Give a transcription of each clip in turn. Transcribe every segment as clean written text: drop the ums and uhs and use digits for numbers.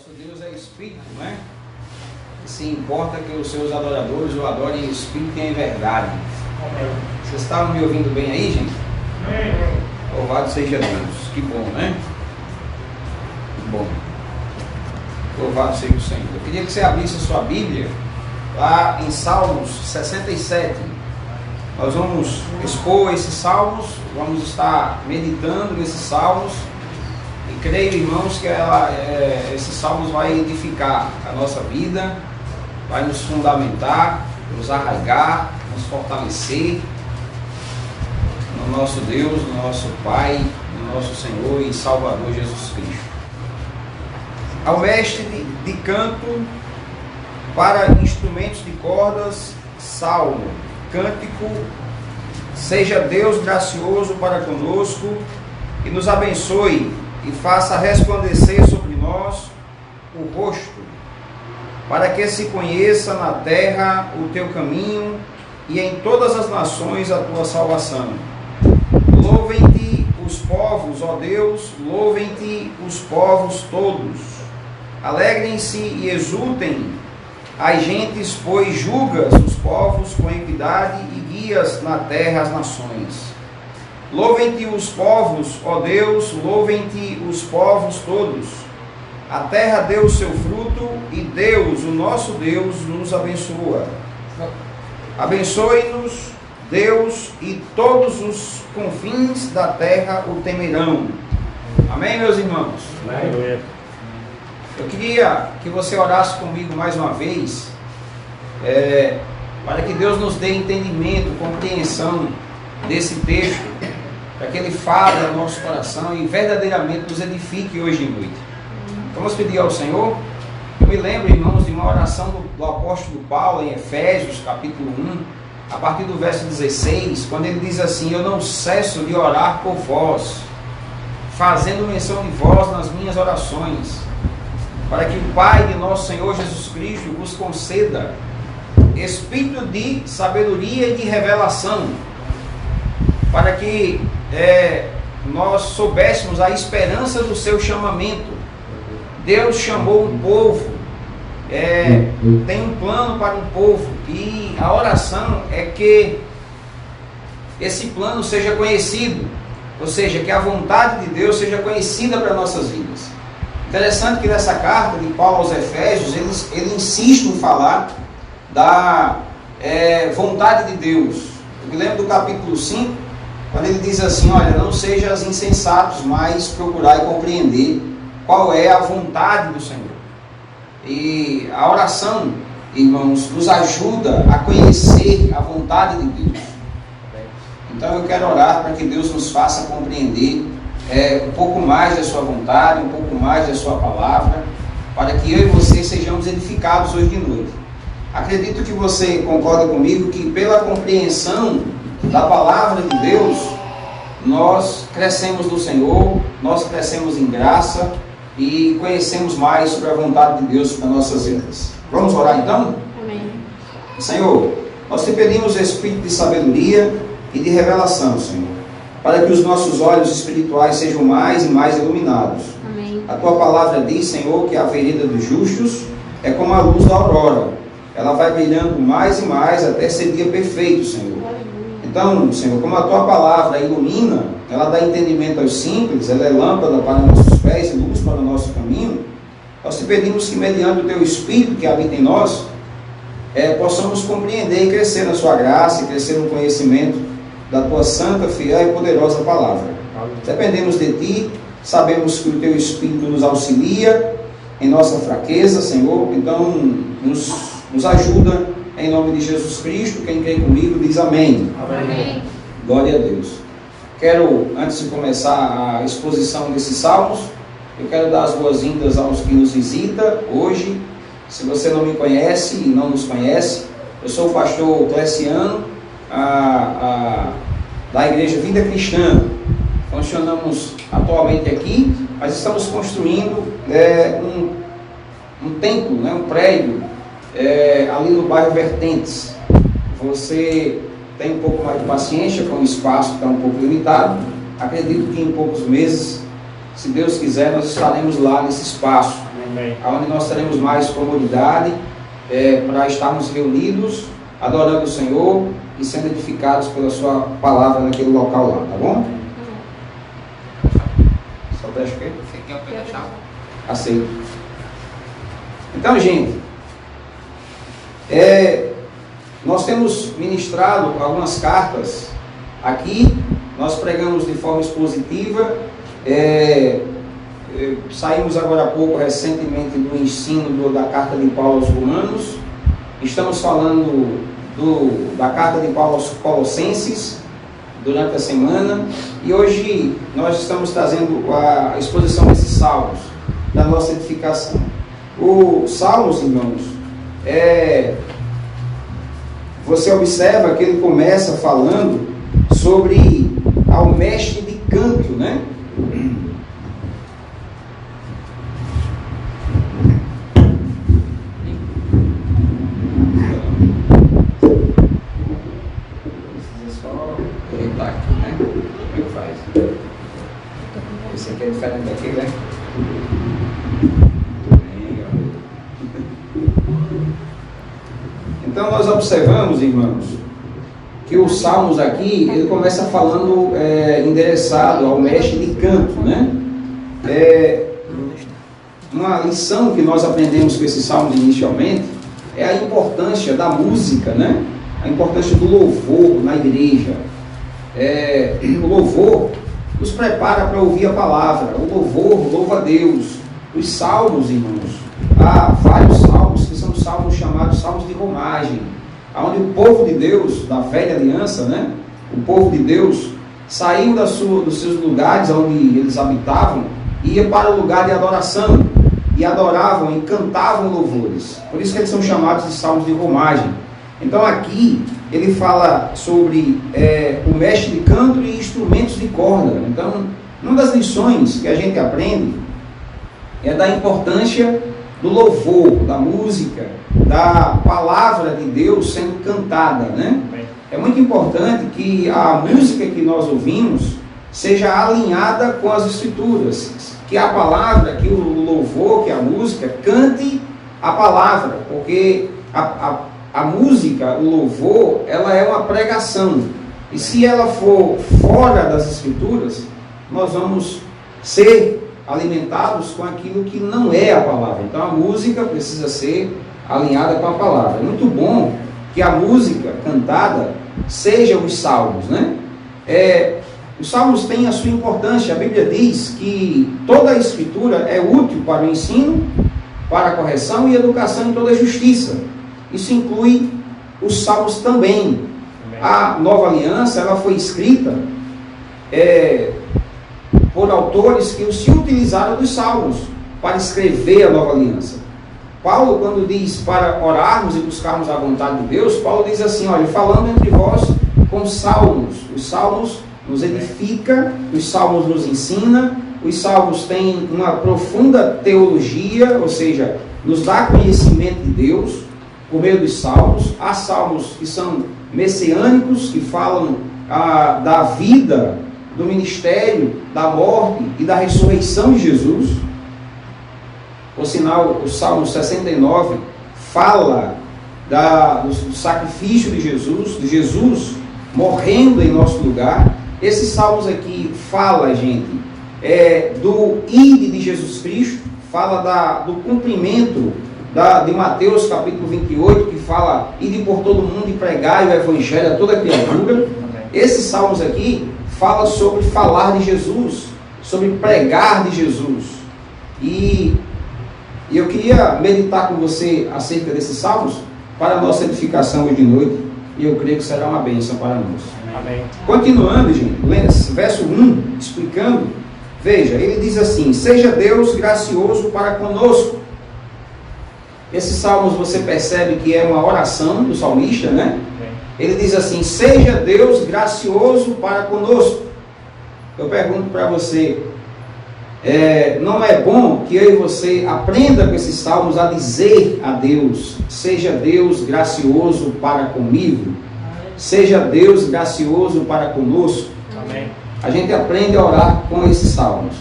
Nosso Deus é Espírito, né? E se importa que os seus adoradores o adorem em Espírito e em verdade. Vocês estavam me ouvindo bem aí, gente? Louvado seja Deus. Que bom, né? Bom. Louvado seja o Senhor. Eu queria que você abrisse a sua Bíblia lá em Salmos 67. Nós vamos expor esses salmos, vamos estar meditando nesses salmos. E creio, irmãos, que esses salmos vai edificar a nossa vida, vai nos fundamentar, nos arraigar, nos fortalecer no nosso Deus, no nosso Pai, no nosso Senhor e Salvador Jesus Cristo. Ao mestre de canto para instrumentos de cordas, salmo, cântico, seja Deus gracioso para conosco e nos abençoe e faça resplandecer sobre nós o rosto, para que se conheça na terra o teu caminho e em todas as nações a tua salvação. Louvem-te os povos, ó Deus, louvem-te os povos todos. Alegrem-se e exultem as gentes, pois julgas os povos com equidade e guias na terra as nações. Louvem-te os povos, ó Deus, louvem-te os povos todos. A terra deu o seu fruto e Deus, o nosso Deus, nos abençoa. Abençoe-nos, Deus, e todos os confins da terra o temerão. Amém, meus irmãos? Amém. Eu queria que você orasse comigo mais uma vez, para que Deus nos dê entendimento, compreensão desse texto, para que Ele fale ao nosso coração e verdadeiramente nos edifique hoje de noite. Vamos pedir ao Senhor. Eu me lembro, irmãos, de uma oração do apóstolo Paulo em Efésios, capítulo 1, a partir do verso 16, quando ele diz assim: eu não cesso de orar por vós, fazendo menção de vós nas minhas orações, para que o Pai de nosso Senhor Jesus Cristo vos conceda espírito de sabedoria e de revelação, para que nós soubéssemos a esperança do seu chamamento. Deus chamou um povo, tem um plano para um povo, e a oração é que esse plano seja conhecido, ou seja, que a vontade de Deus seja conhecida para nossas vidas. Interessante que nessa carta de Paulo aos Efésios, ele insiste em falar da vontade de Deus. Eu me lembro do capítulo 5, quando ele diz assim: olha, não sejas insensatos, mas procurai compreender qual é a vontade do Senhor. E a oração, irmãos, nos ajuda a conhecer a vontade de Deus. Então eu quero orar para que Deus nos faça compreender um pouco mais da sua vontade, um pouco mais da sua palavra, para que eu e você sejamos edificados hoje de noite. Acredito que você concorda comigo que pela compreensão da palavra de Deus, nós crescemos no Senhor, nós crescemos em graça e conhecemos mais sobre a vontade de Deus para nossas vidas. Vamos orar então? Amém. Senhor, nós te pedimos espírito de sabedoria e de revelação, Senhor, para que os nossos olhos espirituais sejam mais e mais iluminados. Amém. A tua palavra diz, Senhor, que a vereda dos justos é como a luz da aurora. Ela vai brilhando mais e mais até ser dia perfeito, Senhor. Então, Senhor, como a tua palavra ilumina, ela dá entendimento aos simples, ela é lâmpada para nossos pés e luz para o nosso caminho, nós te pedimos que, mediante o teu Espírito que habita em nós, possamos compreender e crescer na sua graça e crescer no conhecimento da tua santa, fiel e poderosa palavra. Dependemos de ti, sabemos que o teu Espírito nos auxilia em nossa fraqueza, Senhor, então nos ajuda em nome de Jesus Cristo. Quem crê comigo diz amém. Amém. Glória a Deus. Quero, antes de começar a exposição desses salmos, eu quero dar as boas-vindas aos que nos visitam hoje. Se você não me conhece e não nos conhece, eu sou o pastor Cleciano, da Igreja Vida Cristã. Funcionamos atualmente aqui, mas estamos construindo um templo, um prédio, ali no bairro Vertentes. Você tem um pouco mais de paciência, com o espaço que está um pouco limitado. Acredito que em poucos meses, se Deus quiser, nós estaremos lá nesse espaço. onde nós teremos mais comodidade para estarmos reunidos, adorando o Senhor e sendo edificados pela sua palavra naquele local lá, tá bom? Só deixa o quê? Você quer o pé da chave? Aceito. Então, gente, nós temos ministrado algumas cartas aqui, nós pregamos de forma expositiva, saímos agora há pouco, recentemente, do ensino da carta de Paulo aos Romanos, estamos falando da carta de Paulo aos Colossenses durante a semana, e hoje nós estamos trazendo a exposição desses salmos, da nossa edificação. Os salmos, irmãos, você observa que ele começa falando sobre ao mestre de canto, né? Precisa só orientar aqui, né? Como é que faz? Esse aqui é diferente daquele, né? Então nós observamos, irmãos, que os salmos aqui, ele começa falando endereçado ao mestre de canto, né? Uma lição que nós aprendemos com esses salmos inicialmente é a importância da música, né? A importância do louvor na igreja. O louvor nos prepara para ouvir a palavra, o louvor louva a Deus. Os salmos, irmãos, há vários salmos que são salmos chamados salmos de romagem, onde o povo de Deus, da velha aliança, né? O povo de Deus saiu dos seus lugares onde eles habitavam e ia para o lugar de adoração e adoravam e cantavam louvores. Por isso que eles são chamados de salmos de romagem. Então aqui ele fala sobre o mestre de canto e instrumentos de corda. Então, uma das lições que a gente aprende é da importância do louvor, da música, da palavra de Deus sendo cantada, né? É muito importante que a música que nós ouvimos seja alinhada com as Escrituras, que a palavra, que o louvor, que a música cante a palavra, porque a música, o louvor, ela é uma pregação, e se ela for fora das Escrituras, nós vamos ser alimentados com aquilo que não é a palavra. Então a música precisa ser alinhada com a palavra. É muito bom que a música cantada seja os salmos, né? Os salmos têm a sua importância. A Bíblia diz que toda a Escritura é útil para o ensino, para a correção e educação em toda a justiça. Isso inclui os salmos também. A Nova Aliança, ela foi escrita por autores que se utilizaram dos salmos para escrever a Nova Aliança. Paulo, quando diz para orarmos e buscarmos a vontade de Deus, Paulo diz assim, olha, falando entre vós com salmos. Os salmos nos edifica, os salmos nos ensina, os salmos têm uma profunda teologia, ou seja, nos dá conhecimento de Deus por meio dos salmos. Há salmos que são messiânicos, que falam da vida, do ministério, da morte e da ressurreição de Jesus. Por sinal, o Salmo 69 fala do sacrifício de Jesus morrendo em nosso lugar. Esses salmos aqui fala, gente, do ide de Jesus Cristo, fala do cumprimento de Mateus capítulo 28, que fala, ide por todo mundo e pregai o evangelho a toda criatura. Esses salmos aqui fala sobre falar de Jesus, sobre pregar de Jesus. E eu queria meditar com você acerca desses salmos para a nossa edificação hoje de noite, e eu creio que será uma bênção para nós. Amém. Continuando, gente, verso 1, explicando, veja, ele diz assim, seja Deus gracioso para conosco. Esses salmos você percebe que é uma oração do salmista, né? Ele diz assim, seja Deus gracioso para conosco. Eu pergunto para você, não é bom que eu e você aprenda com esses salmos a dizer a Deus, seja Deus gracioso para comigo, seja Deus gracioso para conosco? Amém. A gente aprende a orar com esses salmos.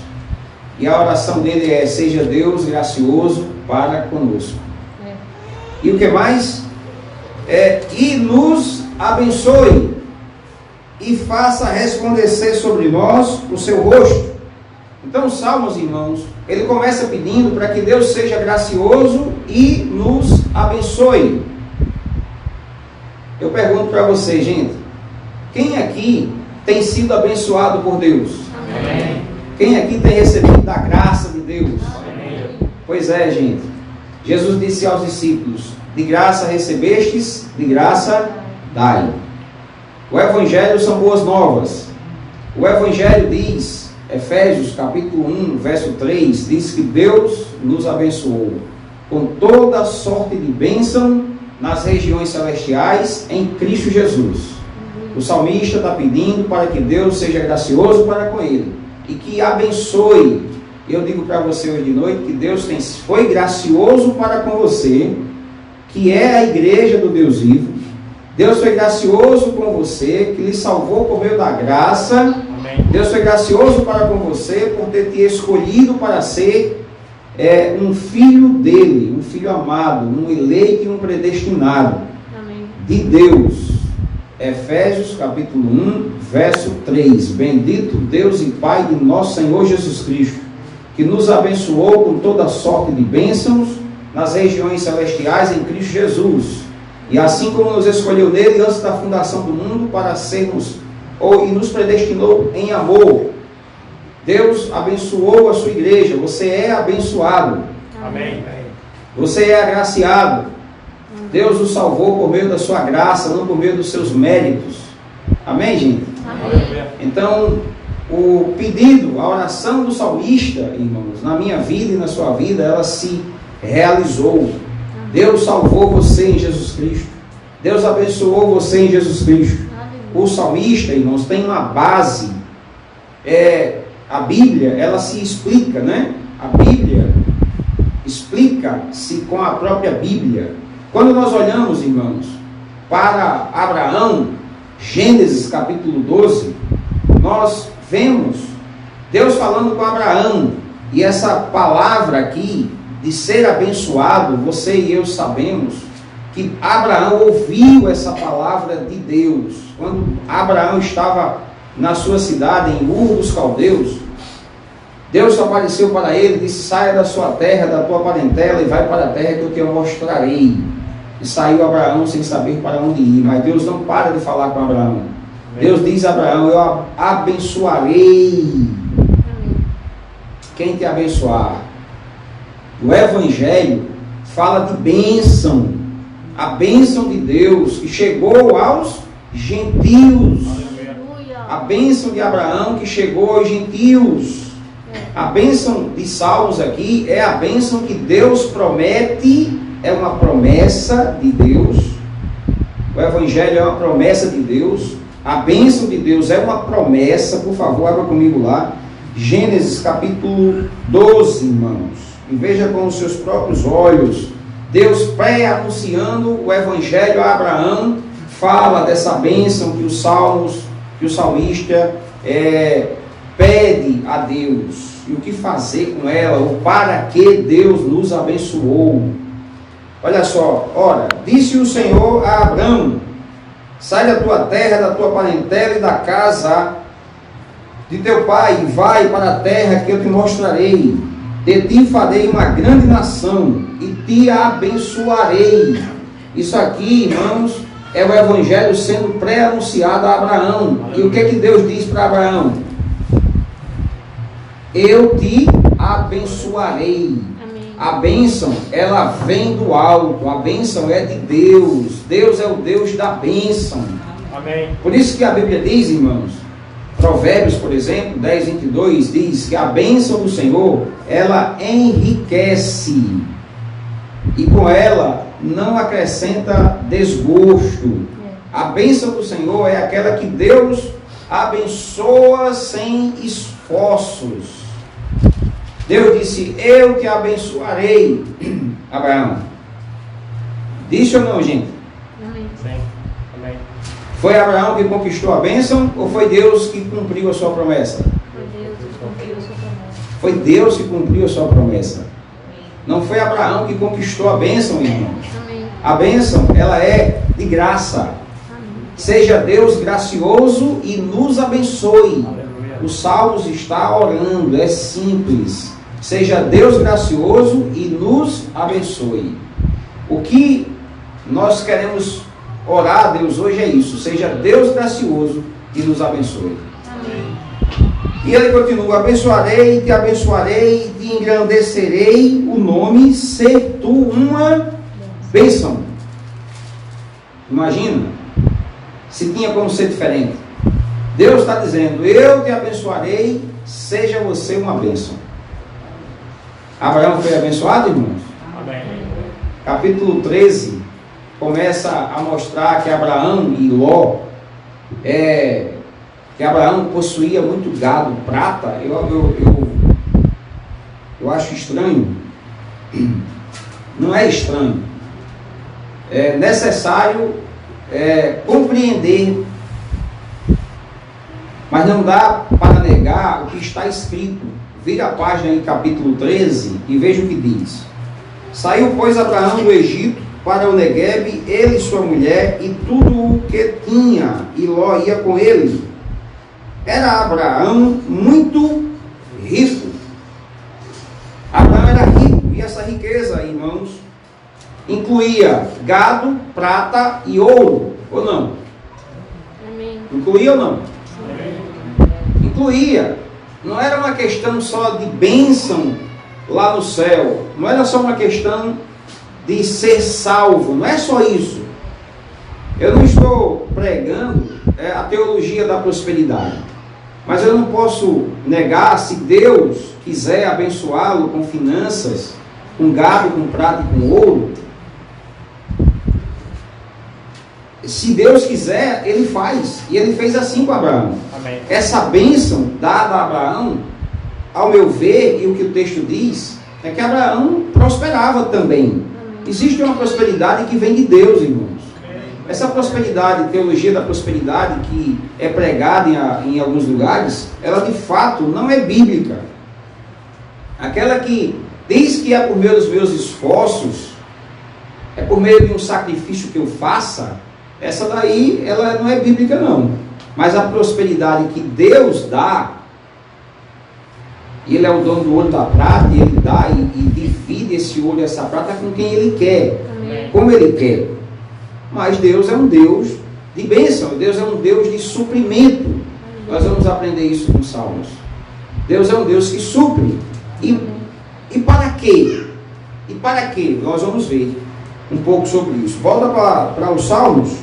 E a oração dele é: seja Deus gracioso para conosco. E o que mais? E nos abençoe e faça resplandecer sobre nós o seu rosto. Então, os Salmos, irmãos, ele começa pedindo para que Deus seja gracioso e nos abençoe. Eu pergunto para vocês, gente, quem aqui tem sido abençoado por Deus? Amém. Quem aqui tem recebido da graça de Deus? Amém. Pois é, gente. Jesus disse aos discípulos: de graça recebestes, de graça dai. O Evangelho são boas novas. O Evangelho diz, Efésios capítulo 1, verso 3, diz que Deus nos abençoou com toda sorte de bênção nas regiões celestiais em Cristo Jesus. O salmista está pedindo para que Deus seja gracioso para com ele e que abençoe. Eu digo para você hoje de noite que Deus foi gracioso para com você, que é a igreja do Deus vivo. Deus foi gracioso com você, que lhe salvou por meio da graça. Amém. Deus foi gracioso para com você por ter te escolhido para ser um filho dele, um filho amado, um eleito e um predestinado. Amém. De Deus. Efésios capítulo 1, verso 3. Bendito Deus e Pai de nosso Senhor Jesus Cristo, que nos abençoou com toda sorte de bênçãos nas regiões celestiais em Cristo Jesus. E assim como nos escolheu nele antes da fundação do mundo para sermos, e nos predestinou em amor. Deus abençoou a sua igreja. Você é abençoado. Amém. Você é agraciado. Deus o salvou por meio da sua graça, não por meio dos seus méritos. Amém, gente? Amém. Então, o pedido, a oração do salmista, irmãos, na minha vida e na sua vida, ela se realizou. Deus salvou você em Jesus Cristo. Deus abençoou você em Jesus Cristo. O salmista, irmãos, tem uma base. A Bíblia, ela se explica, né? A Bíblia explica-se com a própria Bíblia. Quando nós olhamos, irmãos, para Abraão, Gênesis capítulo 12, nós vemos Deus falando com Abraão. E essa palavra aqui, de ser abençoado, você e eu sabemos que Abraão ouviu essa palavra de Deus. Quando Abraão estava na sua cidade, em Ur dos Caldeus, Deus apareceu para ele e disse: saia da sua terra, da tua parentela e vai para a terra que eu te mostrarei. E saiu Abraão sem saber para onde ir, mas Deus não para de falar com Abraão. Deus diz a Abraão: eu abençoarei quem te abençoar. O Evangelho fala de bênção, a bênção de Deus que chegou aos gentios, a bênção de Abraão que chegou aos gentios. A bênção de Salmos aqui é a bênção que Deus promete, é uma promessa de Deus. O Evangelho é uma promessa de Deus, a bênção de Deus é uma promessa. Por favor, abra comigo lá, Gênesis capítulo 12, irmãos. E veja com os seus próprios olhos, Deus pré-anunciando o Evangelho a Abraão, fala dessa bênção que que o salmista pede a Deus, e o que fazer com ela, ou para que Deus nos abençoou. Olha só, ora, disse o Senhor a Abraão: sai da tua terra, da tua parentela e da casa de teu pai, e vai para a terra que eu te mostrarei. De ti farei uma grande nação e te abençoarei. Isso aqui, irmãos, é o Evangelho sendo pré-anunciado a Abraão. E o que é que Deus diz para Abraão? Eu te abençoarei. Amém. A bênção, ela vem do alto. A bênção é de Deus. Deus é o Deus da bênção. Amém. Por isso que a Bíblia diz, irmãos, Provérbios, por exemplo, 10, 22, diz que a bênção do Senhor, ela enriquece, e com ela não acrescenta desgosto. A bênção do Senhor é aquela que Deus abençoa sem esforços. Deus disse: eu te abençoarei, Abraão. Disse ou não, gente? Amém. Sim. Amém. Foi Abraão que conquistou a bênção, ou foi Deus que cumpriu a sua promessa? Foi Deus que cumpriu a sua promessa. Foi Deus que cumpriu a sua promessa. Não foi Abraão que conquistou a bênção, irmãos. A bênção, ela é de graça. Seja Deus gracioso e nos abençoe. O Salmos está orando, é simples. Seja Deus gracioso e nos abençoe. O que nós queremos orar a Deus hoje é isso. Seja Deus gracioso e nos abençoe. Amém. E ele continua: abençoarei, te abençoarei, te engrandecerei o nome, ser tu uma bênção. Imagina se tinha como ser diferente. Deus está dizendo: eu te abençoarei, seja você uma bênção. Abraão foi abençoado, irmãos? Amém. Capítulo 13 começa a mostrar que Abraão e Ló, que Abraão possuía muito gado, prata. Eu acho estranho. Não é estranho. É necessário compreender, mas não dá para negar o que está escrito. Vira a página em capítulo 13 e veja o que diz. Saiu, pois, Abraão do Egito para o Neguebe, ele e sua mulher, e tudo o que tinha, e Ló ia com ele. Era Abraão muito rico. Abraão era rico, e essa riqueza, irmãos, incluía gado, prata e ouro, ou não? Amém. Incluía ou não? Incluía. Não era uma questão só de bênção lá no céu. Não era só uma questão de ser salvo. Não é só isso. Eu não estou pregando a teologia da prosperidade. Mas eu não posso negar, se Deus quiser abençoá-lo com finanças, com gado, com prata e com ouro, se Deus quiser, Ele faz. E Ele fez assim com Abraão. Amém. Essa bênção dada a Abraão, ao meu ver, e o que o texto diz, é que Abraão prosperava também. Amém. Existe uma prosperidade que vem de Deus, irmãos. Essa prosperidade, teologia da prosperidade que é pregada em alguns lugares, ela de fato não é bíblica. Aquela que diz que é por meio dos meus esforços, é por meio de um sacrifício que eu faça, essa daí, ela não é bíblica não. Mas a prosperidade que Deus dá, e Ele é o dono do ouro e da prata, e Ele dá e divide esse ouro e essa prata com quem Ele quer. Amém. Como Ele quer. Mas Deus é um Deus de bênção, Deus é um Deus de suprimento. Amém. Nós vamos aprender isso com Salmos. Deus é um Deus que supre. E para quê? E para quê? Nós vamos ver um pouco sobre isso. Volta para os Salmos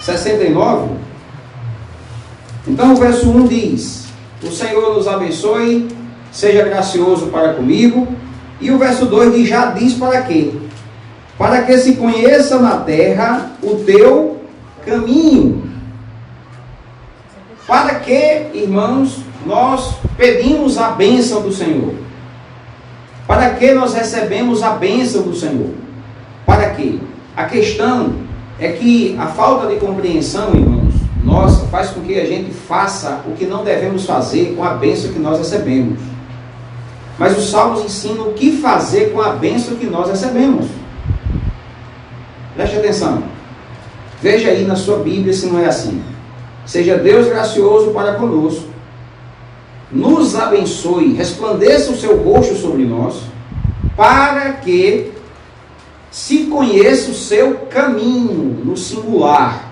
69. Então o verso 1 diz: o Senhor nos abençoe, seja gracioso para comigo. E o verso 2 já diz para quê? Para que se conheça na terra o teu caminho. Para que, irmãos, nós pedimos a bênção do Senhor? Para que nós recebemos a bênção do Senhor? Para quê? A questão é que a falta de compreensão, irmãos, nossa, faz com que a gente faça o que não devemos fazer com a bênção que nós recebemos. Mas os Salmos ensinam o que fazer com a bênção que nós recebemos. Preste atenção. Veja aí na sua Bíblia se não é assim. Seja Deus gracioso para conosco, nos abençoe, resplandeça o seu rosto sobre nós, para que se conheça o seu caminho, no singular.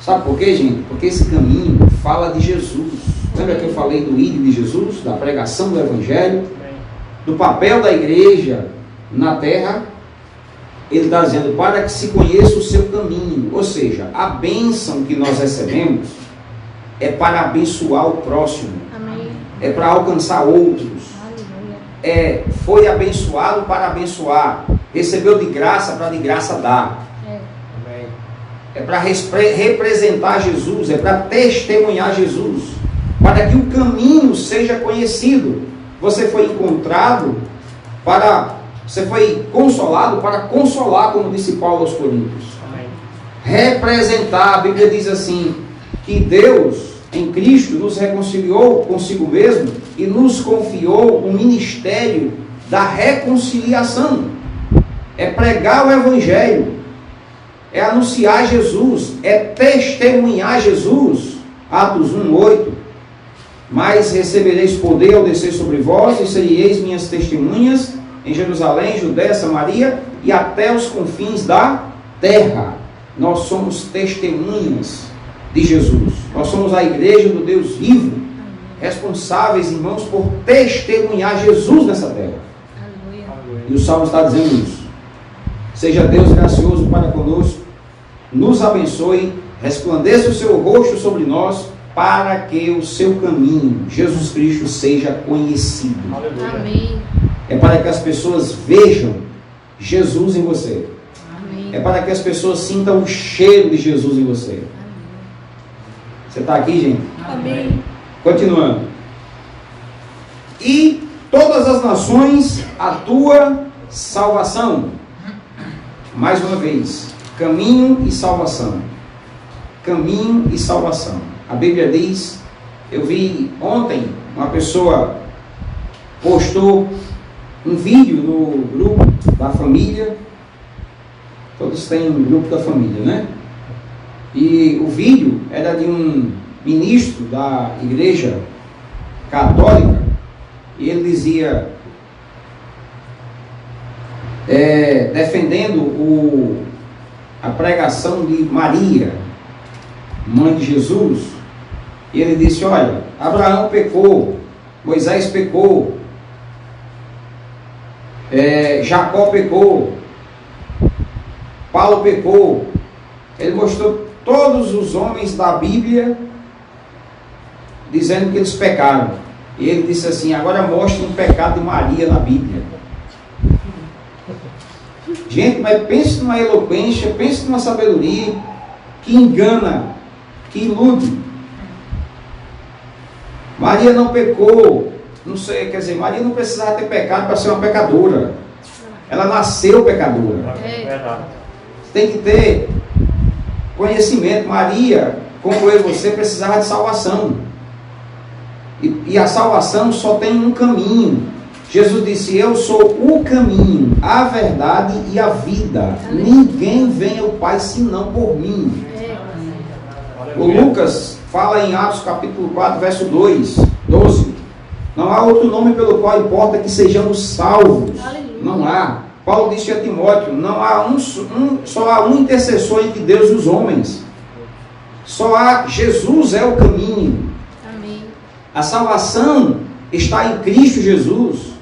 Sabe por quê, gente? Porque esse caminho fala de Jesus. Lembra que eu falei do ID de Jesus, da pregação do Evangelho, do papel da igreja na terra? Ele está dizendo, para que se conheça o seu caminho. Ou seja, a bênção que nós recebemos é para abençoar o próximo. Amém. É para alcançar outros. Foi abençoado para abençoar. Recebeu de graça para de graça dar. É para representar Jesus, é para testemunhar Jesus, para que o caminho seja conhecido. Você foi encontrado você foi consolado para consolar, como disse Paulo aos Coríntios. Amém. Representar, a Bíblia diz assim, que Deus em Cristo nos reconciliou consigo mesmo e nos confiou o ministério da reconciliação. É pregar o Evangelho, é anunciar Jesus, é testemunhar Jesus. Atos 1:8. Mas recebereis poder ao descer sobre vós, e sereis minhas testemunhas em Jerusalém, Judéia, Samaria e até os confins da terra. Nós somos testemunhas de Jesus. Nós somos a igreja do Deus vivo, responsáveis, irmãos, por testemunhar Jesus nessa terra. E o Salmo está dizendo isso. Seja Deus gracioso para conosco, nos abençoe, resplandeça o seu rosto sobre nós, para que o seu caminho, Jesus Cristo, seja conhecido. Amém. É para que as pessoas vejam Jesus em você. Amém. É para que as pessoas sintam o cheiro de Jesus em você. Você está aqui, gente? Amém. Continuando. E todas as nações a tua salvação. Mais uma vez, caminho e salvação. Caminho e salvação. A Bíblia diz, eu vi ontem, uma pessoa postou um vídeo no grupo da família. Todos têm um grupo da família, né? E o vídeo era de um ministro da igreja católica, e ele dizia, defendendo a pregação de Maria, mãe de Jesus. E ele disse, olha, Abraão pecou, Moisés pecou, Jacó pecou, Paulo pecou. Ele mostrou todos os homens da Bíblia dizendo que eles pecaram. E ele disse assim, agora mostre um pecado de Maria na Bíblia. Gente, mas pense numa eloquência, pense numa sabedoria que engana, que ilude. Maria não pecou, não sei, quer dizer, Maria não precisava ter pecado para ser uma pecadora. Ela nasceu pecadora. Tem que ter conhecimento. Maria, como eu e você, precisava de salvação. E a salvação só tem um caminho. Jesus disse, eu sou o caminho, a verdade e a vida. Ninguém vem ao Pai senão por mim. O Lucas fala em Atos capítulo 4, verso 12. Não há outro nome pelo qual importa que sejamos salvos. Não há. Paulo disse a Timóteo, não há só há um intercessor entre Deus e os homens. Só há Jesus é o caminho. Amém. A salvação está em Cristo Jesus.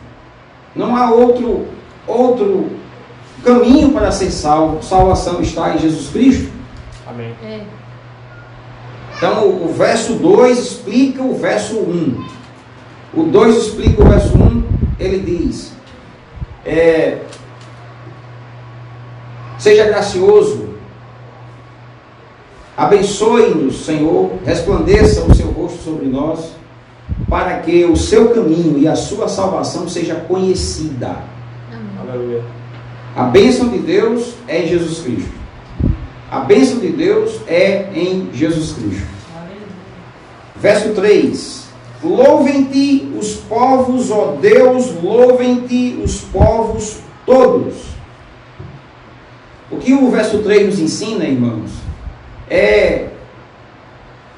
Não há outro caminho para ser salvo. Salvação está em Jesus Cristo. Amém. Então o verso 2 explica o verso 1. O 2 explica o verso 1. Ele diz, seja gracioso, abençoe-nos, Senhor, resplandeça o seu rosto sobre nós, para que o seu caminho e a sua salvação seja conhecida. Aleluia. A bênção de Deus é em Jesus Cristo. A bênção de Deus é em Jesus Cristo. Verso 3. Louvem-te os povos, ó Deus, louvem-te os povos todos. O que o verso 3 nos ensina, irmãos, é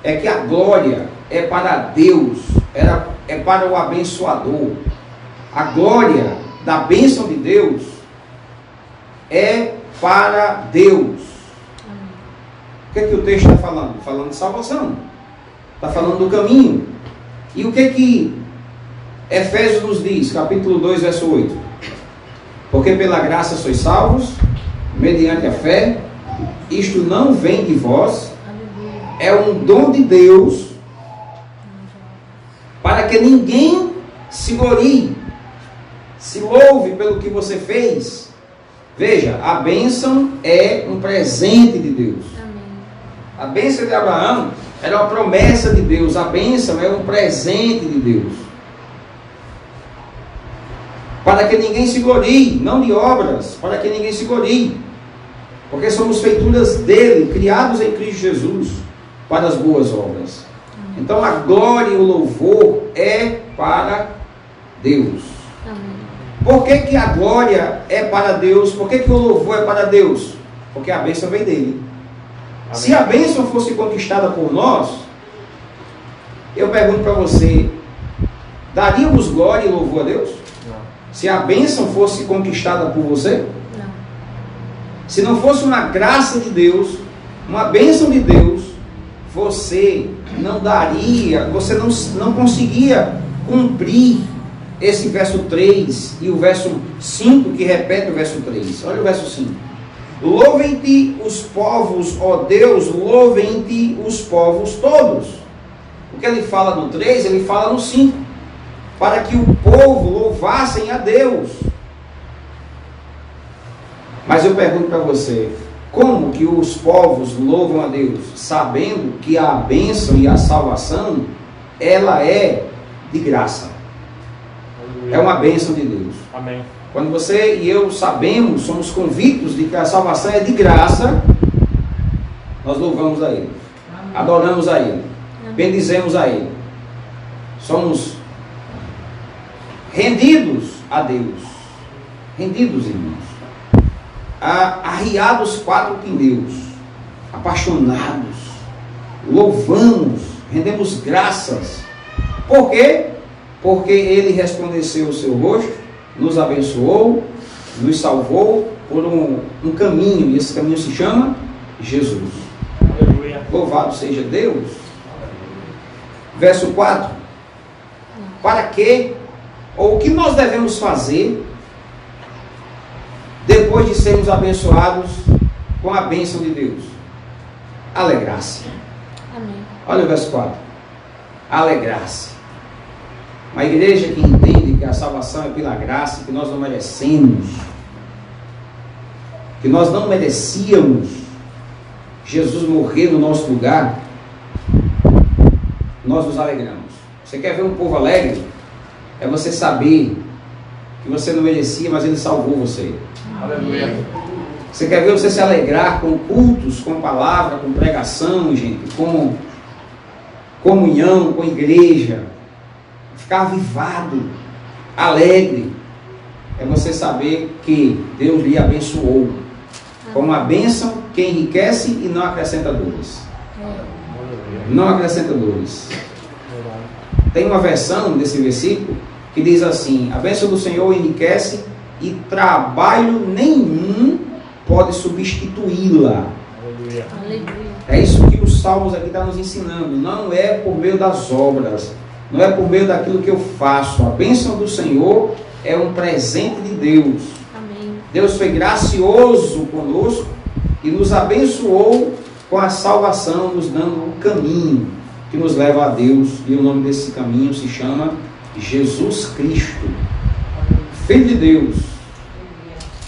que a glória é para Deus, é para o abençoador. A glória da bênção de Deus é para Deus. O que é que o texto está falando? Falando de salvação. Está falando do caminho. E o que Efésios nos diz? Capítulo 2, verso 8. Porque pela graça sois salvos, mediante a fé. Isto não vem de vós, é um dom de Deus, para que ninguém se glorie, se louve pelo que você fez. Veja, a bênção é um presente de Deus. A bênção de Abraão era uma promessa de Deus. A bênção é um presente de Deus, para que ninguém se glorie, não de obras, para que ninguém se glorie, porque somos feituras dele, criados em Cristo Jesus, para as boas obras. Então a glória e o louvor é para Deus. Amém. Por que a glória é para Deus? Por que o louvor é para Deus? Porque a bênção vem dele. Amém. Se a bênção fosse conquistada por nós, eu pergunto para você, daríamos glória e louvor a Deus? Não. Se a bênção fosse conquistada por você? Não. Se não fosse uma graça de Deus, uma bênção de Deus, você não daria, você não conseguia cumprir esse verso 3 e o verso 5 que repete o verso 3. Olha o verso 5. Louvem-te os povos, ó Deus, louvem-te os povos todos. O que ele fala no 3, ele fala no 5. Para que o povo louvassem a Deus. Mas eu pergunto para você, como que os povos louvam a Deus? Sabendo que a bênção e a salvação, ela é de graça. É uma bênção de Deus. Amém. Quando você e eu sabemos, somos convictos de que a salvação é de graça, nós louvamos a Ele, adoramos a Ele, bendizemos a Ele. Somos rendidos a Deus, rendidos, irmãos, arriados 4 pneus, apaixonados, louvamos, rendemos graças. Por quê? Porque Ele resplandeceu o seu rosto, nos abençoou, nos salvou por um caminho, e esse caminho se chama Jesus. Aleluia. Louvado seja Deus. Verso 4. Para que, ou o que nós devemos fazer depois de sermos abençoados com a bênção de Deus? Alegrar-se. Amém. Olha o verso 4. Alegrar-se. Uma igreja que entende que a salvação é pela graça, que nós não merecemos, que nós não merecíamos Jesus morrer no nosso lugar, nós nos alegramos. Você quer ver um povo alegre? É você saber que você não merecia, mas Ele salvou você. Aleluia. Você quer ver você se alegrar com cultos, com palavra, com pregação, gente, com comunhão, com igreja, ficar avivado, alegre, é você saber que Deus lhe abençoou com uma bênção que enriquece e não acrescenta dores. Não acrescenta dores. Tem uma versão desse versículo que diz assim: a bênção do Senhor enriquece e trabalho nenhum pode substituí-la. Aleluia. Aleluia. É isso que os Salmos aqui estão nos ensinando. Não é por meio das obras, não é por meio daquilo que eu faço. A bênção do Senhor é um presente de Deus. Amém. Deus foi gracioso conosco e nos abençoou com a salvação, nos dando um caminho que nos leva a Deus. E o nome desse caminho se chama Jesus Cristo, Filho de Deus.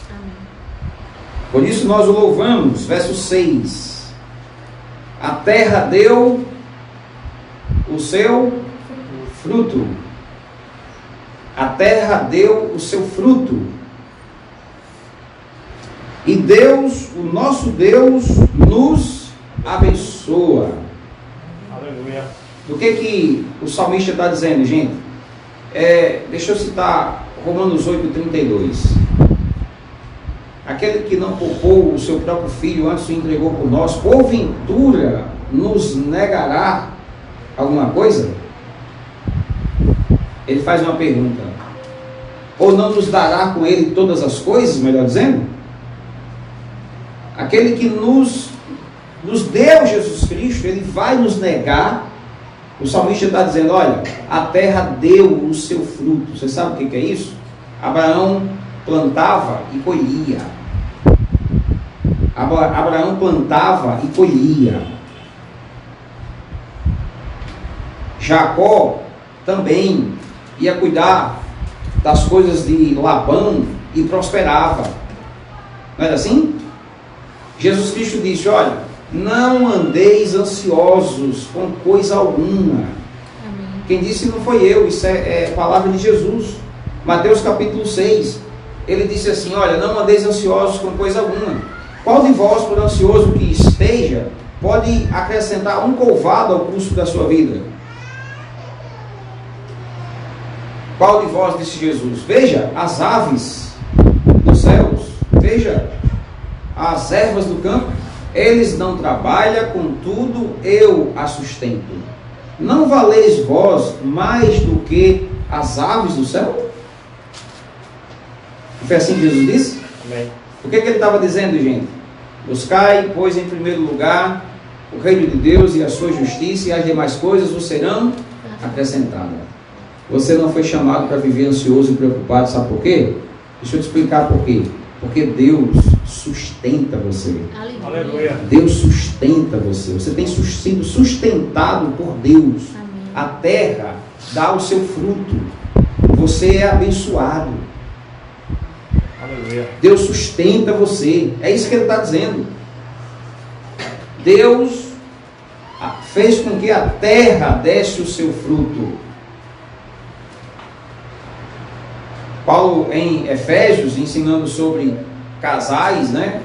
Amém. Por isso nós o louvamos. Verso 6. A terra deu o seu fruto. A terra deu o seu fruto. E Deus, o nosso Deus, nos abençoa. Aleluia. Do que o salmista está dizendo, gente? Deixa eu citar Romanos 8:32. Aquele que não poupou o seu próprio filho, antes o entregou por nós, porventura nos negará alguma coisa? Ele faz uma pergunta. Ou não nos dará com ele todas as coisas, melhor dizendo? Aquele que nos deu Jesus Cristo, ele vai nos negar? O salmista está dizendo, olha, a terra deu o seu fruto. Você sabe o que é isso? Abraão plantava e colhia. Abraão plantava e colhia. Jacó também ia cuidar das coisas de Labão e prosperava. Não era assim? Jesus Cristo disse, olha, não andeis ansiosos com coisa alguma. Amém. Quem disse não foi eu, isso é palavra de Jesus. Mateus capítulo 6, ele disse assim, olha, não andeis ansiosos com coisa alguma. Qual de vós, por ansioso que esteja, pode acrescentar um couvado ao custo da sua vida? Qual de vós, disse Jesus, veja as aves dos céus, veja as ervas do campo, eles não trabalham, contudo eu as sustento. Não valeis vós mais do que as aves do céu? Não foi assim que Jesus disse? Amém. O que ele estava dizendo, gente? Buscai, pois, em primeiro lugar o reino de Deus e a sua justiça, e as demais coisas vos serão acrescentadas. Você não foi chamado para viver ansioso e preocupado, sabe por quê? Deixa eu te explicar por quê. Porque Deus sustenta você. Aleluia. Deus sustenta você. Você tem sido sustentado por Deus. Amém. A terra dá o seu fruto. Você é abençoado. Aleluia. Deus sustenta você. É isso que ele está dizendo. Deus fez com que a terra desse o seu fruto. Paulo, em Efésios, ensinando sobre casais, né?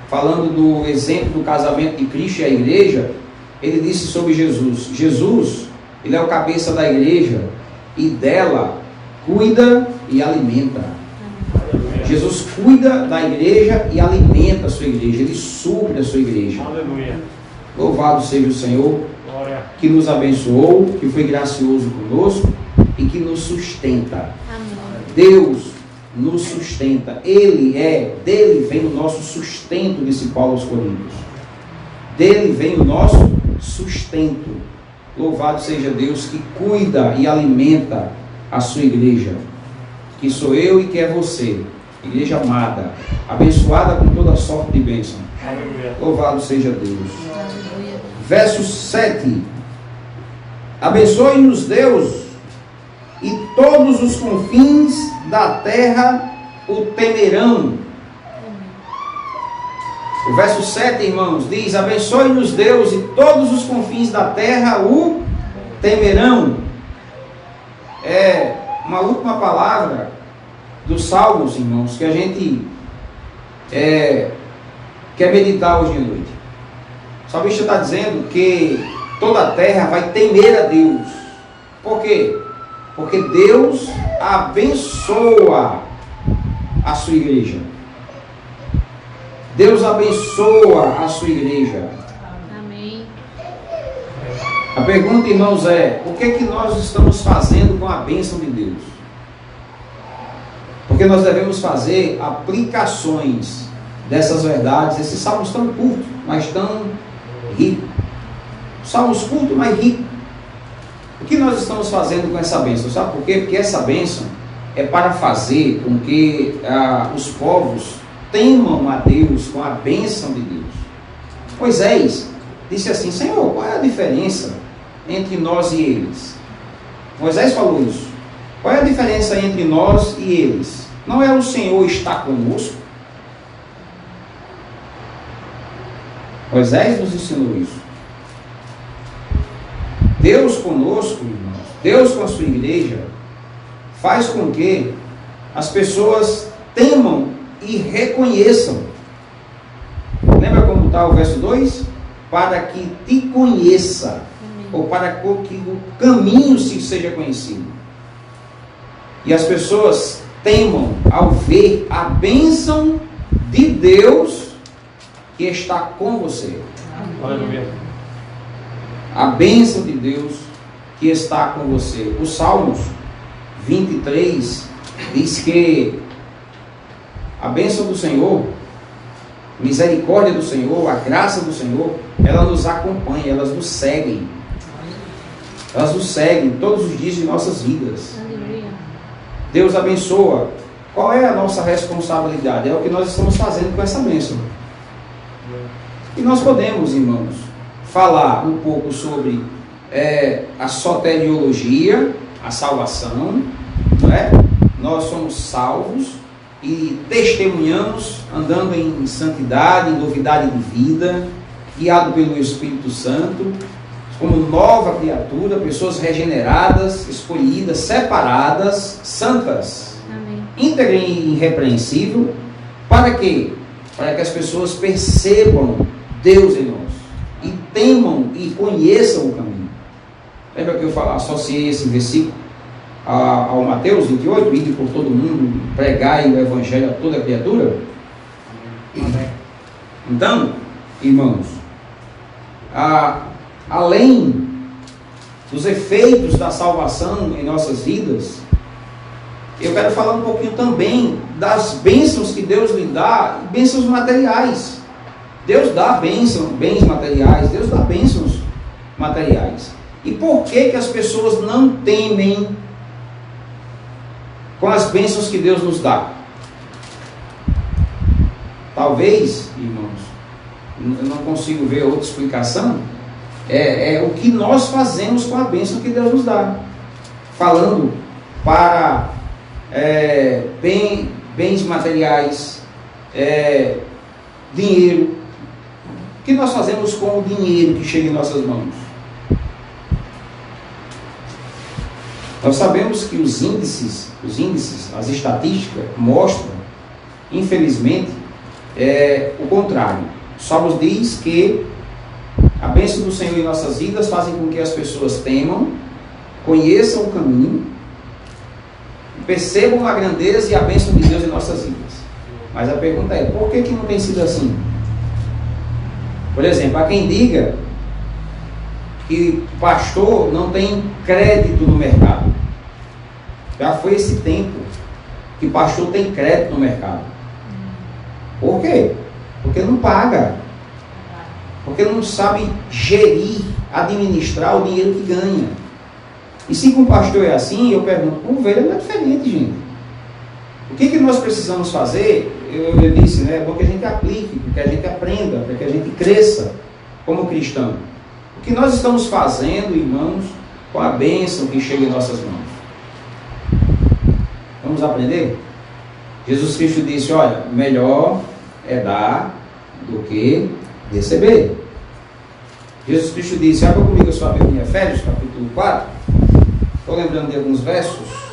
Falando do exemplo do casamento de Cristo e a igreja, ele disse sobre Jesus. Jesus, ele é o cabeça da igreja e dela cuida e alimenta. Aleluia. Jesus cuida da igreja e alimenta a sua igreja. Ele supre a sua igreja. Aleluia. Louvado seja o Senhor, Glória. que nos abençoou, que foi gracioso conosco e que nos sustenta. Amém. Deus nos sustenta. Dele vem o nosso sustento, disse Paulo aos Coríntios. Dele vem o nosso sustento. Louvado seja Deus que cuida e alimenta a sua igreja, que sou eu e que é você, igreja amada, abençoada com toda sorte de bênção. Aleluia. Louvado seja Deus. Aleluia. Verso 7. Abençoe-nos Deus, e todos os confins da terra o temerão. O verso 7, irmãos, diz: abençoe-nos Deus, e todos os confins da terra o temerão. É uma última palavra dos Salmos, irmãos, que a gente quer meditar hoje à noite. O salmista está dizendo que toda a terra vai temer a Deus. Por quê? Porque Deus abençoa a sua igreja. Deus abençoa a sua igreja. Amém. A pergunta, irmãos, é: o que nós estamos fazendo com a bênção de Deus? Porque nós devemos fazer aplicações dessas verdades, esses salmos tão curtos, mas tão ricos. Salmos curtos, mas ricos. O que nós estamos fazendo com essa bênção? Sabe por quê? Porque essa bênção é para fazer com que os povos temam a Deus com a bênção de Deus. Moisés disse assim: Senhor, qual é a diferença entre nós e eles? Moisés falou isso. Qual é a diferença entre nós e eles? Não é o Senhor estar conosco? Moisés nos ensinou isso. Deus conosco, irmãos, Deus com a sua igreja, faz com que as pessoas temam e reconheçam. Lembra como está o verso 2? Para que te conheça, ou para que o caminho se seja conhecido. E as pessoas temam ao ver a bênção de Deus que está com você. Aleluia. A bênção de Deus que está com você. O Salmos 23 diz que a bênção do Senhor, a misericórdia do Senhor, a graça do Senhor, ela nos acompanha, elas nos seguem. Elas nos seguem todos os dias de nossas vidas. Aleluia. Deus abençoa. Qual é a nossa responsabilidade? É o que nós estamos fazendo com essa bênção. E nós podemos, irmãos, falar um pouco sobre a soteriologia, a salvação, não é? Nós somos salvos e testemunhamos andando em santidade, em novidade de vida, guiado pelo Espírito Santo, como nova criatura, pessoas regeneradas, escolhidas, separadas, santas, Amém. íntegra e irrepreensível. Para quê? Para que as pessoas percebam Deus em nós e temam e conheçam o caminho. Lembra que eu associei esse versículo ao Mateus 28, ide por todo mundo, pregai o evangelho a toda criatura? Amém. Então, irmãos, além dos efeitos da salvação em nossas vidas, eu quero falar um pouquinho também das bênçãos que Deus lhe dá, bênçãos materiais. Deus dá bênçãos, bens materiais, Deus dá bênçãos materiais. E por que as pessoas não temem com as bênçãos que Deus nos dá? Talvez, irmãos, eu não consigo ver outra explicação, é o que nós fazemos com a bênção que Deus nos dá. Falando para bens materiais, dinheiro. O que nós fazemos com o dinheiro que chega em nossas mãos? Nós sabemos que os índices, as estatísticas mostram, infelizmente, o contrário. Só nos diz que a bênção do Senhor em nossas vidas fazem com que as pessoas temam, conheçam o caminho, percebam a grandeza e a bênção de Deus em nossas vidas. Mas a pergunta é, por que não tem sido assim? Por exemplo, há quem diga que pastor não tem crédito no mercado. Já foi esse tempo que pastor tem crédito no mercado. Por quê? Porque não paga. Porque não sabe gerir, administrar o dinheiro que ganha. E se com o pastor é assim, eu pergunto, com ovelha não é diferente, gente. O que nós precisamos fazer? Eu disse, né? É bom que a gente aplique, que a gente aprenda, para que a gente cresça como cristão. O que nós estamos fazendo, irmãos, com a bênção que chega em nossas mãos? Vamos aprender? Jesus Cristo disse, olha, melhor é dar do que receber. Jesus Cristo disse, abra comigo a sua Bíblia em Efésios, capítulo 4. Estou lembrando de alguns versos.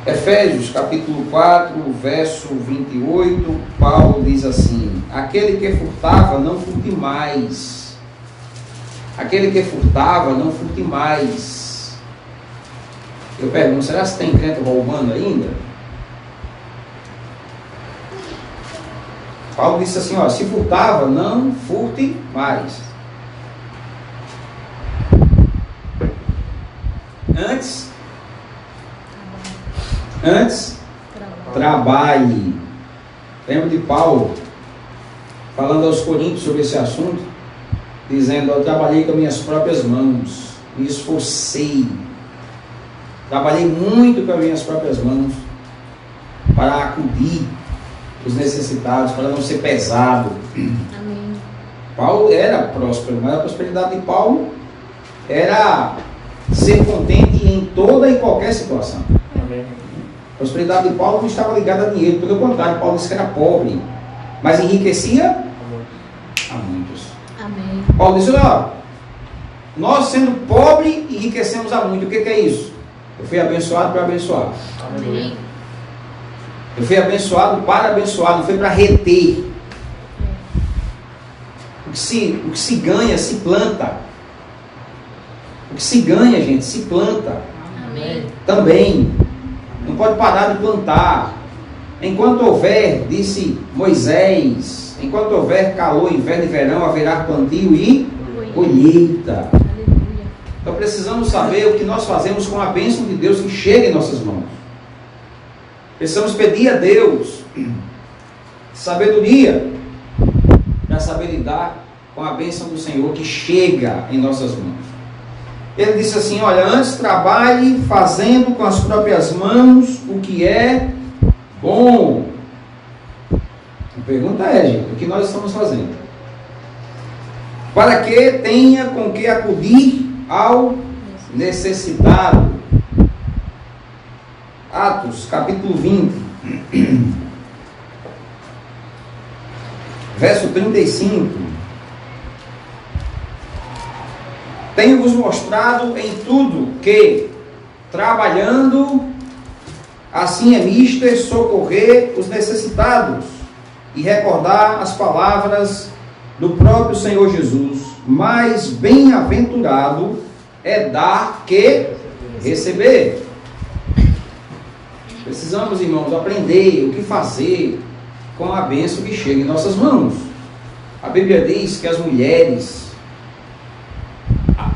Efésios, capítulo 4, verso 28, Paulo diz assim, aquele que furtava, não furte mais. Aquele que furtava, não furte mais. Eu pergunto, será que tem crente roubando ainda? Paulo disse assim, se furtava, não furte mais. Antes, trabalhe. Lembra de Paulo falando aos Coríntios sobre esse assunto, dizendo, eu trabalhei com minhas próprias mãos, me esforcei, trabalhei muito com as minhas próprias mãos para acudir os necessitados, para não ser pesado. Amém. Paulo era próspero, mas a prosperidade de Paulo era ser contente em toda e qualquer situação. Amém. A prosperidade de Paulo não estava ligada a dinheiro, pelo contrário, Paulo disse que era pobre, mas enriquecia a muitos. Amém. Paulo disse, nós sendo pobres, enriquecemos a muitos. O que é isso? Eu fui abençoado para abençoar. Amém. Eu fui abençoado para abençoar, não foi para reter. O que se ganha, se planta. O que se ganha, gente, se planta. Amém. Também. Não pode parar de plantar. Enquanto houver, disse Moisés, enquanto houver calor, inverno e verão, haverá plantio e colheita. Aleluia. Então precisamos saber o que nós fazemos com a bênção de Deus que chega em nossas mãos. Precisamos pedir a Deus sabedoria para saber lidar com a bênção do Senhor que chega em nossas mãos. Ele disse assim, olha, antes trabalhe fazendo com as próprias mãos o que é bom. A pergunta é, gente, o que nós estamos fazendo? Para que tenha com que acudir ao necessitado. Atos, capítulo 20, verso 35. Tenho-vos mostrado em tudo que, trabalhando, assim é mister socorrer os necessitados e recordar as palavras do próprio Senhor Jesus. Mas bem-aventurado é dar que receber. Precisamos, irmãos, aprender o que fazer com a bênção que chega em nossas mãos. A Bíblia diz que as mulheres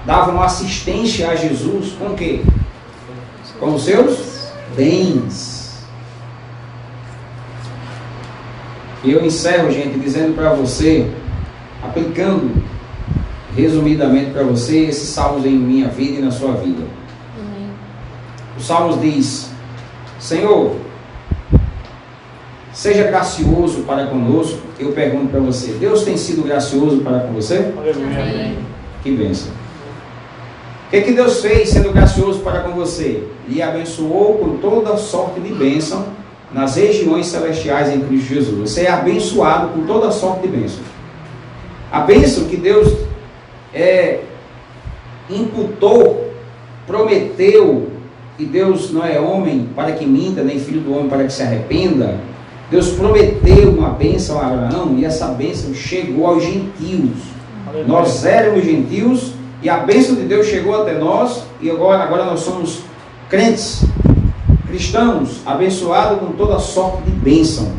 davam assistência a Jesus com o quê? Com os seus bens. E eu encerro, gente, dizendo para você, aplicando resumidamente para você esses salmos em minha vida e na sua vida. Amém. O Salmos diz: Senhor, seja gracioso para conosco. Eu pergunto para você, Deus tem sido gracioso para com você? Amém. Que bênção. O que Deus fez sendo gracioso para com você? Lhe abençoou com toda sorte de bênção nas regiões celestiais em Cristo Jesus. Você é abençoado com toda sorte de bênção. A bênção que Deus imputou, prometeu, e Deus não é homem para que minta, nem filho do homem para que se arrependa. Deus prometeu uma bênção a Abraão, e essa bênção chegou aos gentios. Aleluia. Nós éramos gentios, e a bênção de Deus chegou até nós, e agora nós somos crentes, cristãos, abençoados com toda sorte de bênção.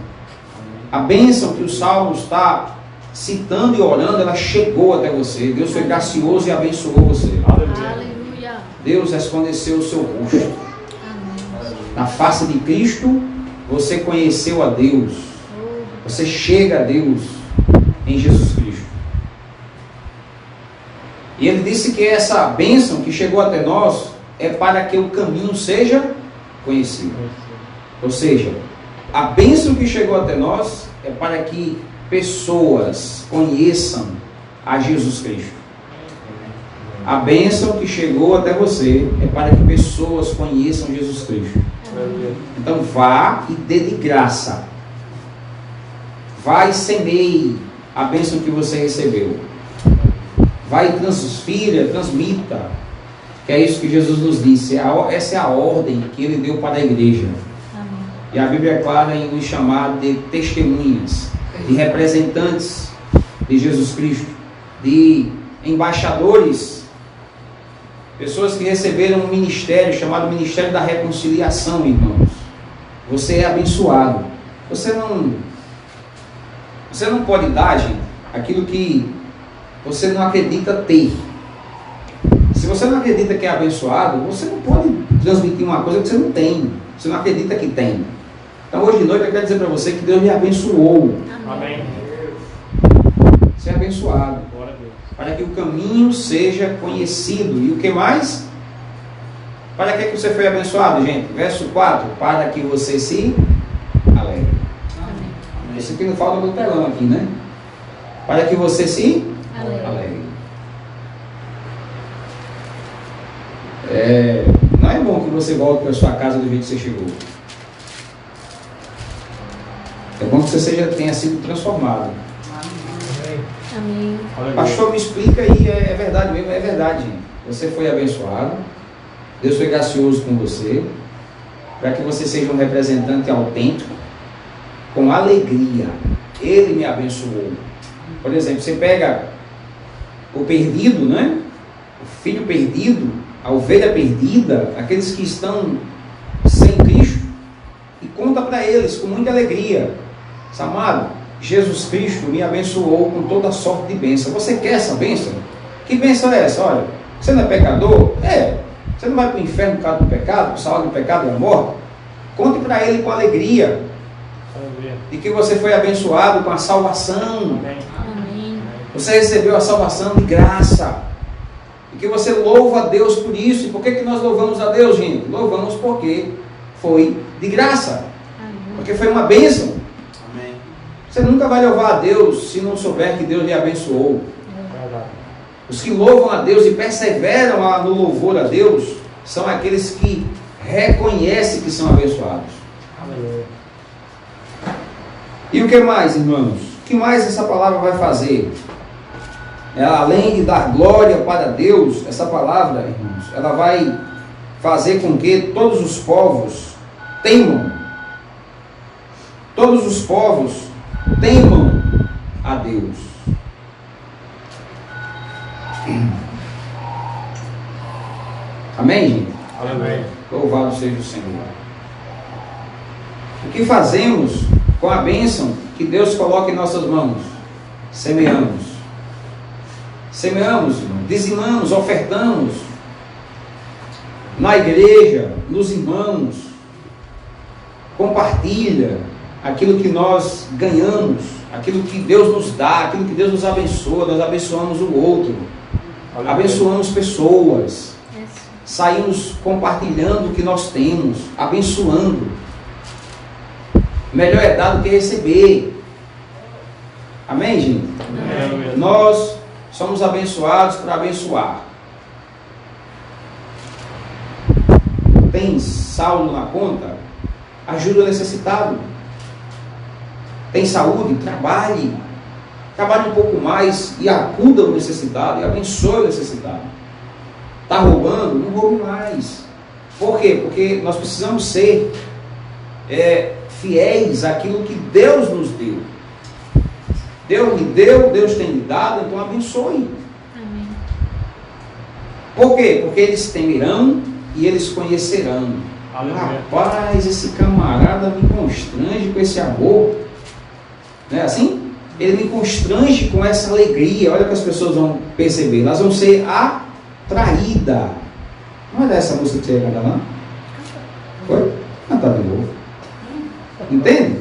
A bênção que o Salmo está citando e orando, ela chegou até você. Deus foi gracioso e abençoou você. Aleluia. Deus resplandeceu o seu rosto. Amém. Na face de Cristo, você conheceu a Deus. Você chega a Deus em Jesus Cristo. E ele disse que essa bênção que chegou até nós é para que o caminho seja conhecido. Ou seja, a bênção que chegou até nós é para que pessoas conheçam a Jesus Cristo. A bênção que chegou até você é para que pessoas conheçam Jesus Cristo. Então vá e dê de graça. Vá e semeie a bênção que você recebeu. Vá e transfira, transmita. Que é isso que Jesus nos disse. Essa é a ordem que Ele deu para a igreja. Amém. E a Bíblia é clara em nos chamar de testemunhas, de representantes de Jesus Cristo, de embaixadores, pessoas que receberam um ministério chamado Ministério da Reconciliação, irmãos. Você é abençoado. Você não pode dar, gente, aquilo que você não acredita ter. Se você não acredita que é abençoado, você não pode transmitir uma coisa que você não tem. Você não acredita que tem. Então hoje de noite eu quero dizer para você que Deus lhe abençoou. Amém. Você é abençoado. Glória a Deus. Para que o caminho seja conhecido. E o que mais? Para que você foi abençoado, gente? Verso 4. Para que você se alegre. Amém. Isso aqui não falta no telão aqui, né? Para que você se Alegre. alegre. Não é bom que você volte para a sua casa do jeito que você chegou. É bom que você tenha sido transformado. Amém. Pastor, me explica aí, é verdade mesmo, é verdade. Você foi abençoado, Deus foi gracioso com você, para que você seja um representante autêntico, com alegria. Ele me abençoou. Por exemplo, você pega o perdido, né? O filho perdido, a ovelha perdida, aqueles que estão sem Cristo, e conta para eles com muita alegria. Amado, Jesus Cristo me abençoou com toda sorte de bênção. Você quer essa bênção? Que bênção é essa? Olha, você não é pecador? Você não vai para o inferno por causa do pecado? O salário do pecado é a morte? Conte para ele com alegria de que você foi abençoado com a salvação. Amém. Você recebeu a salvação de graça. E que você louva a Deus por isso. E por que nós louvamos a Deus, gente? Louvamos porque foi de graça. Amém. Porque foi uma bênção. Você nunca vai louvar a Deus se não souber que Deus lhe abençoou. Os que louvam a Deus e perseveram no louvor a Deus são aqueles que reconhecem que são abençoados. E o que mais, irmãos? O que mais essa palavra vai fazer? Além de dar glória para Deus, essa palavra, irmãos, ela vai fazer com que todos os povos temam. Todos os povos temam a Deus. Amém, gente? Amém. Louvado seja o Senhor. O que fazemos com a bênção que Deus coloca em nossas mãos? Semeamos. Semeamos, irmão, dizimamos, ofertamos na igreja, nos irmãos, compartilha aquilo que nós ganhamos, aquilo que Deus nos dá, aquilo que Deus nos abençoa, nós abençoamos o outro, abençoamos pessoas, saímos compartilhando o que nós temos, abençoando. Melhor é dar do que receber. Amém, gente? Amém. Nós somos abençoados para abençoar. Tem saldo na conta? Ajuda o necessitado. Tem saúde? Trabalhe. Trabalhe um pouco mais e acuda o necessitado e abençoe o necessitado. Está roubando? Não roube mais. Por quê? Porque nós precisamos ser fiéis àquilo que Deus nos deu. Deus me deu, Deus tem me dado, então abençoe. Amém. Por quê? Porque eles temerão e eles conhecerão. Aleluia. Rapaz, esse camarada me constrange com esse amor. Não é assim? Ele me constrange com essa alegria. Olha o que as pessoas vão perceber. Elas vão ser atraídas. Não é dessa música que você ia cantar, não? Foi? Cantar de novo. Entende?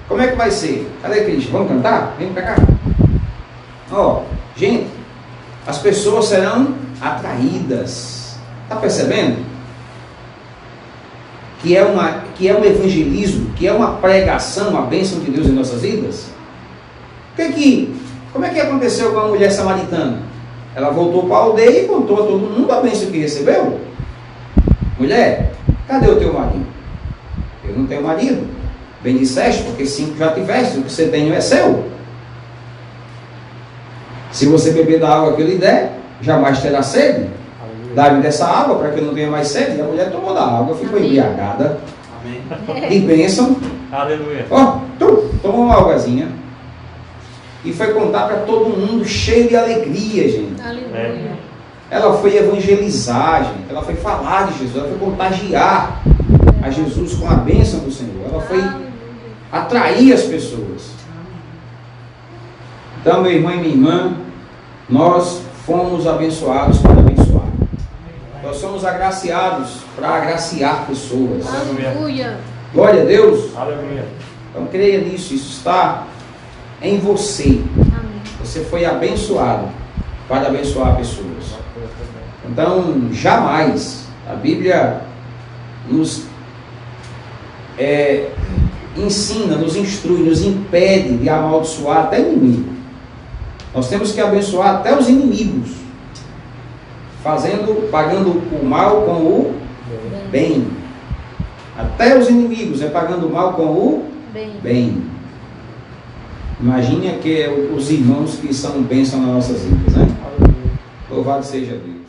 Como é que vai ser? Cadê Cristo? Vamos cantar? Vem pra cá. Ó, gente, as pessoas serão atraídas. Está percebendo? Que é um evangelismo, que é uma pregação, uma bênção de Deus em nossas vidas. Como é que aconteceu com a mulher samaritana? Ela voltou para a aldeia e contou a todo mundo a bênção que recebeu. Mulher, cadê o teu marido? Eu não tenho marido. Bem disseste, porque 5 já tiveste, o que você tem é seu. Se você beber da água que eu lhe der, jamais terá sede. Dá-me dessa água para que eu não tenha mais sede. E a mulher tomou da água, ficou embriagada. Amém. De bênção. Aleluia. Ó, tomou uma águazinha. E foi contar para todo mundo, cheio de alegria, gente. Aleluia. Ela foi evangelizar, gente. Ela foi falar de Jesus. Ela foi contagiar a Jesus com a bênção do Senhor. Ela foi atrair as pessoas. Então, meu irmão e minha irmã, nós fomos abençoados para abençoar. Nós somos agraciados para agraciar pessoas. Aleluia. Glória a Deus. Aleluia. Então creia nisso, isso está em você. Amém. Você foi abençoado para abençoar pessoas. Então, jamais a Bíblia nos ensina, nos instrui, nos impede de amaldiçoar até o inimigo. Nós temos que abençoar até os inimigos, pagando o mal com o bem. Até os inimigos pagando o mal com o bem. Imagine que os irmãos que são bênção nas nossas vidas, né? Louvado seja Deus.